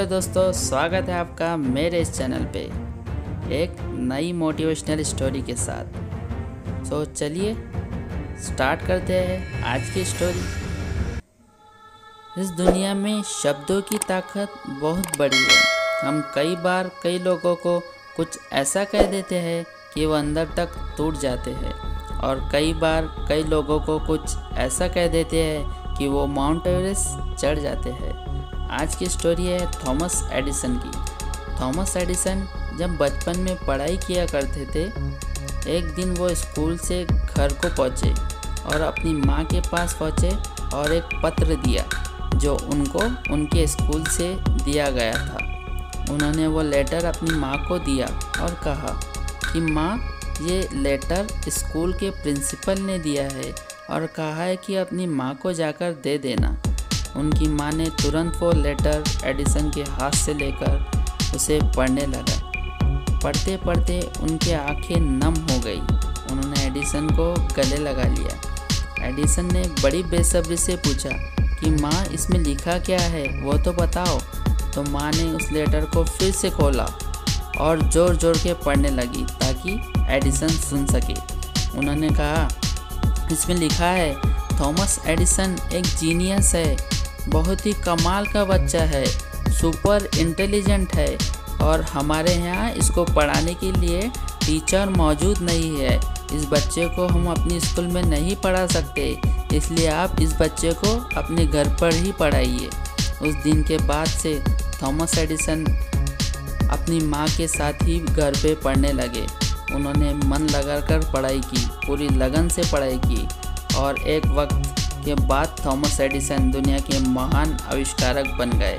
Hello दोस्तों, स्वागत है आपका मेरे इस चैनल पे एक नई मोटिवेशनल स्टोरी के साथ। चलिए स्टार्ट करते हैं आज की स्टोरी। इस दुनिया में शब्दों की ताकत बहुत बड़ी है। हम कई बार कई लोगों को कुछ ऐसा कह देते हैं कि वो अंदर तक टूट जाते हैं, और कई बार कई लोगों को कुछ ऐसा कह देते हैं कि वो माउंट एवरेस्ट चढ़ जाते हैं। आज की स्टोरी है थॉमस एडिसन की। थॉमस एडिसन जब बचपन में पढ़ाई किया करते थे, एक दिन वो स्कूल से घर को पहुँचे और अपनी माँ के पास पहुँचे और एक पत्र दिया जो उनको उनके स्कूल से दिया गया था। उन्होंने वो लेटर अपनी माँ को दिया और कहा कि माँ, ये लेटर स्कूल के प्रिंसिपल ने दिया है और कहा है कि अपनी माँ को जाकर दे देना। उनकी माँ ने तुरंत वो लेटर एडिसन के हाथ से लेकर उसे पढ़ने लगा। पढ़ते पढ़ते उनकी आंखें नम हो गई। उन्होंने एडिसन को गले लगा लिया। एडिसन ने बड़ी बेसब्री से पूछा कि माँ, इसमें लिखा क्या है, वो तो बताओ। तो माँ ने उस लेटर को फिर से खोला और ज़ोर ज़ोर के पढ़ने लगी ताकि एडिसन सुन सके। उन्होंने कहा, इसमें लिखा है, थॉमस एडिसन एक जीनियस है, बहुत ही कमाल का बच्चा है, सुपर इंटेलिजेंट है, और हमारे यहाँ इसको पढ़ाने के लिए टीचर मौजूद नहीं है। इस बच्चे को हम अपनी स्कूल में नहीं पढ़ा सकते, इसलिए आप इस बच्चे को अपने घर पर ही पढ़ाइए। उस दिन के बाद से थॉमस एडिसन अपनी माँ के साथ ही घर पे पढ़ने लगे। उन्होंने मन लगाकर पढ़ाई की, पूरी लगन से पढ़ाई की, और एक वक्त के बाद थॉमस एडिसन दुनिया के महान आविष्कारक बन गए।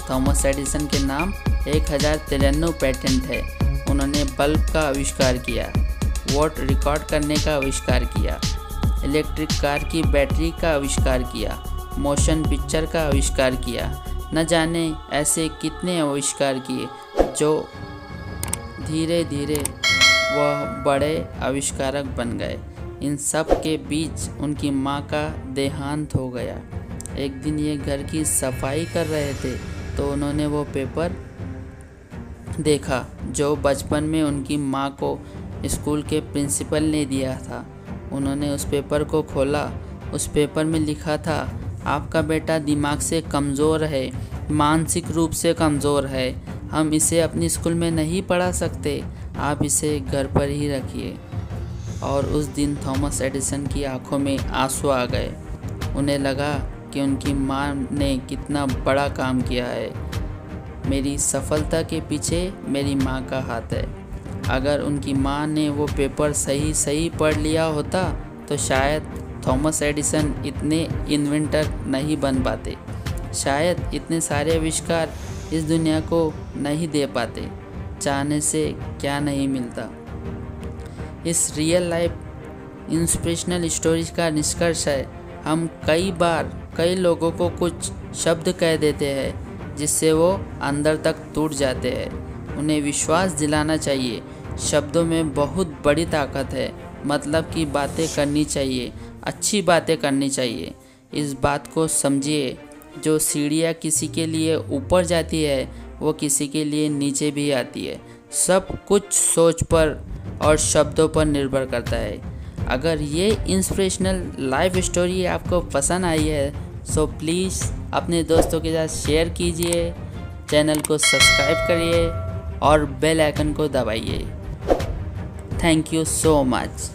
थॉमस एडिसन के नाम 1093 पेटेंट है। उन्होंने बल्ब का आविष्कार किया, वॉट रिकॉर्ड करने का आविष्कार किया, इलेक्ट्रिक कार की बैटरी का आविष्कार किया, मोशन पिक्चर का आविष्कार किया। न जाने ऐसे कितने आविष्कार किए जो धीरे धीरे वह बड़े आविष्कारक बन गए। इन सब के बीच उनकी माँ का देहांत हो गया। एक दिन ये घर की सफाई कर रहे थे तो उन्होंने वो पेपर देखा जो बचपन में उनकी माँ को स्कूल के प्रिंसिपल ने दिया था। उन्होंने उस पेपर को खोला। उस पेपर में लिखा था, आपका बेटा दिमाग से कमज़ोर है, मानसिक रूप से कमज़ोर है, हम इसे अपनी स्कूल में नहीं पढ़ा सकते, आप इसे घर पर ही रखिए। और उस दिन थॉमस एडिसन की आंखों में आंसू आ गए। उन्हें लगा कि उनकी माँ ने कितना बड़ा काम किया है। मेरी सफलता के पीछे मेरी माँ का हाथ है। अगर उनकी माँ ने वो पेपर सही पढ़ लिया होता तो शायद थॉमस एडिसन इतने इन्वेंटर नहीं बन पाते, शायद इतने सारे आविष्कार इस दुनिया को नहीं दे पाते। चाहने से क्या नहीं मिलता। इस रियल लाइफ इंस्पिरेशनल स्टोरीज का निष्कर्ष है, हम कई बार कई लोगों को कुछ शब्द कह देते हैं जिससे वो अंदर तक टूट जाते हैं। उन्हें विश्वास दिलाना चाहिए, शब्दों में बहुत बड़ी ताकत है। मतलब की बातें करनी चाहिए, अच्छी बातें करनी चाहिए। इस बात को समझिए, जो सीढ़ियाँ किसी के लिए ऊपर जाती है वो किसी के लिए नीचे भी आती है। सब कुछ सोच पर और शब्दों पर निर्भर करता है। अगर ये इंस्पिरेशनल लाइफ स्टोरी आपको पसंद आई है तो प्लीज़ अपने दोस्तों के साथ शेयर कीजिए, चैनल को सब्सक्राइब करिए और बेल आइकन को दबाइए। Thank you so much.